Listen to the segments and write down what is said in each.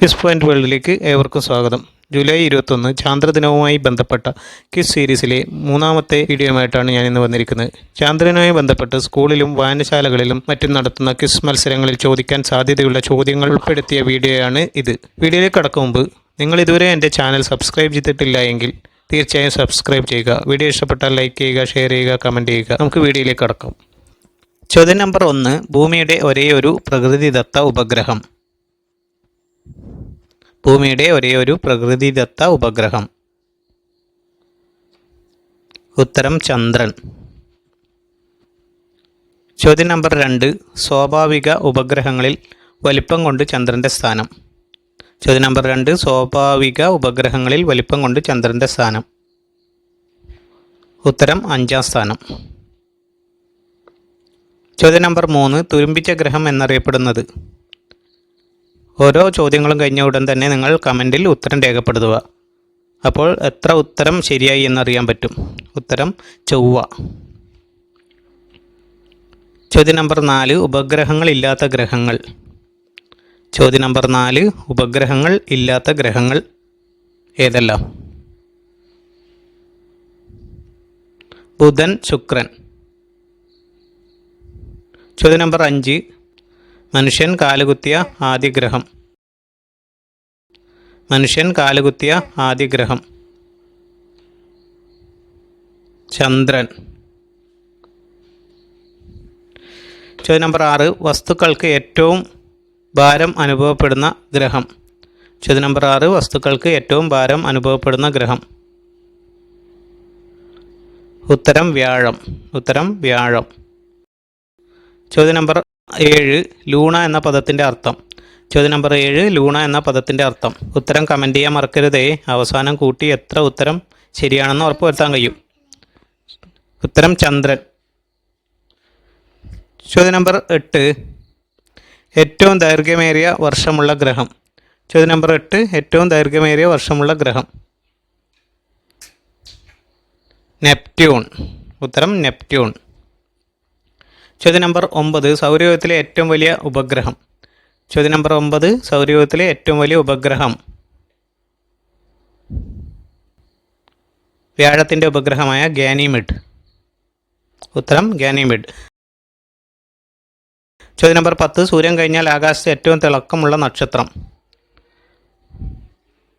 Quiz point വേൾഡിലേക്ക് ഏവർക്കും സ്വാഗതം. ജൂലൈ 21 ചാന്ദ്രദിനവുമായി ബന്ധപ്പെട്ട ക്വിസ് സീരീസിലെ മൂന്നാമത്തെ വീഡിയോയുമായിട്ടാണ് ഞാൻ ഇന്ന് വന്നിരിക്കുന്നത്. ചാന്ദ്രനുമായി ബന്ധപ്പെട്ട് സ്കൂളിലും വായനശാലകളിലും മറ്റും നടത്തുന്ന ക്വിസ് മത്സരങ്ങളിൽ ചോദിക്കാൻ സാധ്യതയുള്ള ചോദ്യങ്ങൾ ഉൾപ്പെടുത്തിയ വീഡിയോയാണ് ഇത്. വീഡിയോയിലേക്ക് കടക്കും മുമ്പ് നിങ്ങൾ ഇതുവരെ എൻ്റെ ചാനൽ സബ്സ്ക്രൈബ് ചെയ്തിട്ടില്ല എങ്കിൽ തീർച്ചയായും സബ്സ്ക്രൈബ് ചെയ്യുക. വീഡിയോ ഇഷ്ടപ്പെട്ടാൽ ലൈക്ക് ചെയ്യുക, ഷെയർ ചെയ്യുക, കമൻറ്റ് ചെയ്യുക. നമുക്ക് വീഡിയോയിലേക്ക് കടക്കാം. ചോദ്യം നമ്പർ 1. ഭൂമിയുടെ ഒരേയൊരു പ്രകൃതിദത്ത ഉപഗ്രഹം. ഭൂമിയുടെ ഒരേയൊരു പ്രകൃതിദത്ത ഉപഗ്രഹം. ഉത്തരം ചന്ദ്രൻ. ചോദ്യം നമ്പർ 2. സ്വാഭാവിക ഉപഗ്രഹങ്ങളിൽ വലിപ്പം കൊണ്ട് ചന്ദ്രൻ്റെ സ്ഥാനം. ചോദ്യം നമ്പർ 2. സ്വാഭാവിക ഉപഗ്രഹങ്ങളിൽ വലിപ്പം കൊണ്ട് ചന്ദ്രൻ്റെ സ്ഥാനം. ഉത്തരം 5-ാം സ്ഥാനം. ചോദ്യം നമ്പർ 3. തുരുമ്പിച്ച ഗ്രഹം എന്നറിയപ്പെടുന്നത്. ഓരോ ചോദ്യങ്ങളും കഴിഞ്ഞ ഉടൻ തന്നെ നിങ്ങൾ കമൻറ്റിൽ ഉത്തരം രേഖപ്പെടുത്തുക. അപ്പോൾ എത്ര ഉത്തരം ശരിയായി എന്നറിയാൻ പറ്റും. ഉത്തരം ചൊവ്വ. ചോദ്യം നമ്പർ 4. ഉപഗ്രഹങ്ങൾ ഇല്ലാത്ത ഗ്രഹങ്ങൾ. ചോദ്യം നമ്പർ 4. ഉപഗ്രഹങ്ങൾ ഇല്ലാത്ത ഗ്രഹങ്ങൾ ഏതെല്ലാം? ബുധൻ, ശുക്രൻ. ചോദ്യം നമ്പർ 5. മനുഷ്യൻ കാലുകുത്തിയ ആദ്യ ഗ്രഹം. മനുഷ്യൻ കാലുകുത്തിയ ആദ്യ ഗ്രഹം. ചന്ദ്രൻ. ചോദ്യം നമ്പർ 6. വസ്തുക്കൾക്ക് ഏറ്റവും ഭാരം അനുഭവപ്പെടുന്ന ഗ്രഹം. ചോദ്യം നമ്പർ 6. വസ്തുക്കൾക്ക് ഏറ്റവും ഭാരം അനുഭവപ്പെടുന്ന ഗ്രഹം. ഉത്തരം വ്യാഴം. ഉത്തരം വ്യാഴം. ചോദ്യം നമ്പർ 7. ലൂണ എന്ന പദത്തിൻ്റെ അർത്ഥം. ചോദ്യം നമ്പർ 7. ലൂണ എന്ന പദത്തിൻ്റെ അർത്ഥം. ഉത്തരം കമൻറ്റ് ചെയ്യാൻ മറക്കരുതേ. അവസാനം കൂട്ടി എത്ര ഉത്തരം ശരിയാണെന്ന് ഉറപ്പുവരുത്താൻ കഴിയും. ഉത്തരം ചന്ദ്രൻ. ചോദ്യം നമ്പർ 8. ഏറ്റവും ദൈർഘ്യമേറിയ വർഷമുള്ള ഗ്രഹം. ചോദ്യം നമ്പർ 8. ഏറ്റവും ദൈർഘ്യമേറിയ വർഷമുള്ള ഗ്രഹം. നെപ്റ്റ്യൂൺ. ഉത്തരം നെപ്റ്റ്യൂൺ. ചോദ്യം നമ്പർ 9. സൗരയൂഥത്തിലെ ഏറ്റവും വലിയ ഉപഗ്രഹം. ചോദ്യം നമ്പർ 9. സൗരയൂഥത്തിലെ ഏറ്റവും വലിയ ഉപഗ്രഹം. വ്യാഴത്തിൻ്റെ ഉപഗ്രഹമായ ഗാനിമെഡ്. ഉത്തരം ഗാനിമെഡ്. ചോദ്യം നമ്പർ 10. സൂര്യൻ കഴിഞ്ഞാൽ ആകാശത്ത് ഏറ്റവും തിളക്കമുള്ള നക്ഷത്രം.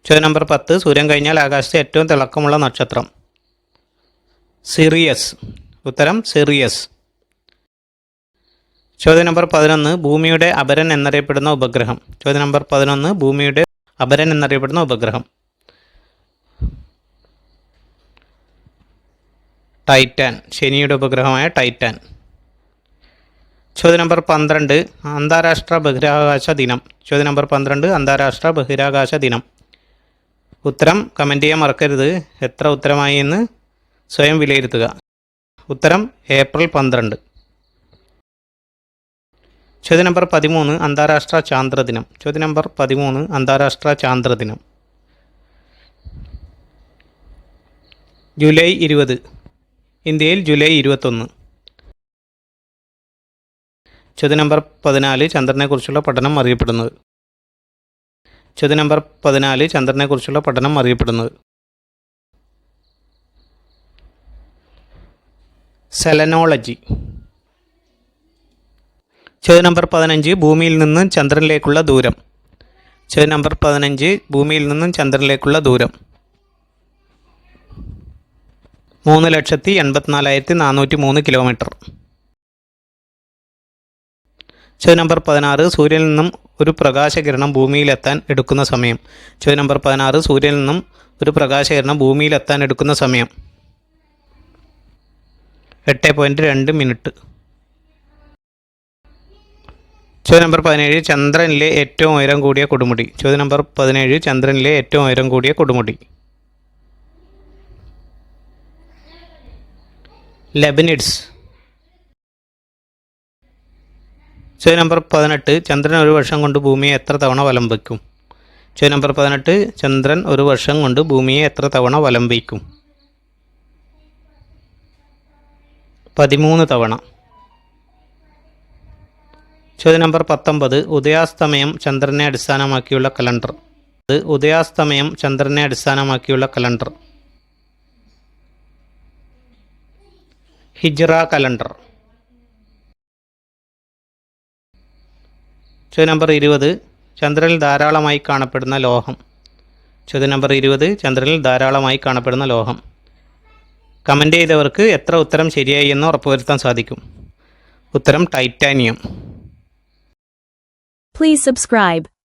ചോദ്യം നമ്പർ 10. സൂര്യൻ കഴിഞ്ഞാൽ ആകാശത്ത് ഏറ്റവും തിളക്കമുള്ള നക്ഷത്രം. സിറിയസ്. ഉത്തരം സിറിയസ്. ചോദ്യം നമ്പർ 11. ഭൂമിയുടെ അപരൻ എന്നറിയപ്പെടുന്ന ഉപഗ്രഹം. ചോദ്യം നമ്പർ 11. ഭൂമിയുടെ അപരൻ എന്നറിയപ്പെടുന്ന ഉപഗ്രഹം. ടൈറ്റാൻ. ശനിയുടെ ഉപഗ്രഹമായ ടൈറ്റാൻ. ചോദ്യം നമ്പർ 12. അന്താരാഷ്ട്ര ബഹിരാകാശ ദിനം. ചോദ്യം നമ്പർ 12. അന്താരാഷ്ട്ര ബഹിരാകാശ ദിനം. ഉത്തരം കമൻറ്റ് ചെയ്യാൻ മറക്കരുത്. എത്ര ഉത്തരമായി എന്ന് സ്വയം വിലയിരുത്തുക. ഉത്തരം ഏപ്രിൽ 12. ചോദ്യം നമ്പർ 13. അന്താരാഷ്ട്ര ചാന്ദ്രദിനം. ചോദ്യം നമ്പർ 13. അന്താരാഷ്ട്ര ചാന്ദ്രദിനം. ജൂലൈ 20. ഇന്ത്യയിൽ ജൂലൈ 21. ചോദ്യം നമ്പർ 14. ചന്ദ്രനെക്കുറിച്ചുള്ള പഠനം അറിയപ്പെടുന്നത്. ചോദ്യം നമ്പർ 14. ചന്ദ്രനെക്കുറിച്ചുള്ള പഠനം അറിയപ്പെടുന്നത്. സെലനോളജി. ചോദ്യം നമ്പർ 15. ഭൂമിയിൽ നിന്ന് ചന്ദ്രനിലേക്കുള്ള ദൂരം. ചോദ്യം നമ്പർ 15. ഭൂമിയിൽ നിന്നും ചന്ദ്രനിലേക്കുള്ള ദൂരം. 3,84,403 കിലോമീറ്റർ. ചോദ്യം നമ്പർ 16. സൂര്യനിൽ നിന്നും ഒരു പ്രകാശകിരണം ഭൂമിയിലെത്താൻ എടുക്കുന്ന സമയം. ചോദ്യം നമ്പർ 16. സൂര്യനിൽ നിന്നും ഒരു പ്രകാശകിരണം ഭൂമിയിലെത്താൻ എടുക്കുന്ന സമയം. 8.2 മിനിറ്റ്. ചോദ്യം നമ്പർ 17. ചന്ദ്രനിലെ ഏറ്റവും ഉയരം കൂടിയ കൊടുമുടി. ചോദ്യം നമ്പർ 17. ചന്ദ്രനിലെ ഏറ്റവും ഉയരം കൂടിയ കൊടുമുടി. ലെബനിഡ്സ്. ചോദ്യം നമ്പർ 18. ചന്ദ്രൻ ഒരു വർഷം കൊണ്ട് ഭൂമിയെ എത്ര തവണ വലം വയ്ക്കും. ചോദ്യം നമ്പർ 18. ചന്ദ്രൻ ഒരു വർഷം കൊണ്ട് ഭൂമിയെ എത്ര തവണ വലം വയ്ക്കും. 13 തവണ. ചോദ്യം നമ്പർ 19. ഉദയാസ്തമയം ചന്ദ്രനെ അടിസ്ഥാനമാക്കിയുള്ള കലണ്ടർ. ഉദയാസ്തമയം ചന്ദ്രനെ അടിസ്ഥാനമാക്കിയുള്ള കലണ്ടർ. ഹിജ്റ കലണ്ടർ. ചോദ്യം നമ്പർ 20. ചന്ദ്രനിൽ ധാരാളമായി കാണപ്പെടുന്ന ലോഹം. ചോദ്യം നമ്പർ 20. ചന്ദ്രനിൽ ധാരാളമായി കാണപ്പെടുന്ന ലോഹം. കമൻ്റ് ചെയ്തവർക്ക് എത്ര ഉത്തരം ശരിയായി എന്ന് ഉറപ്പുവരുത്താൻ സാധിക്കും? ഉത്തരം ടൈറ്റാനിയം. Please subscribe.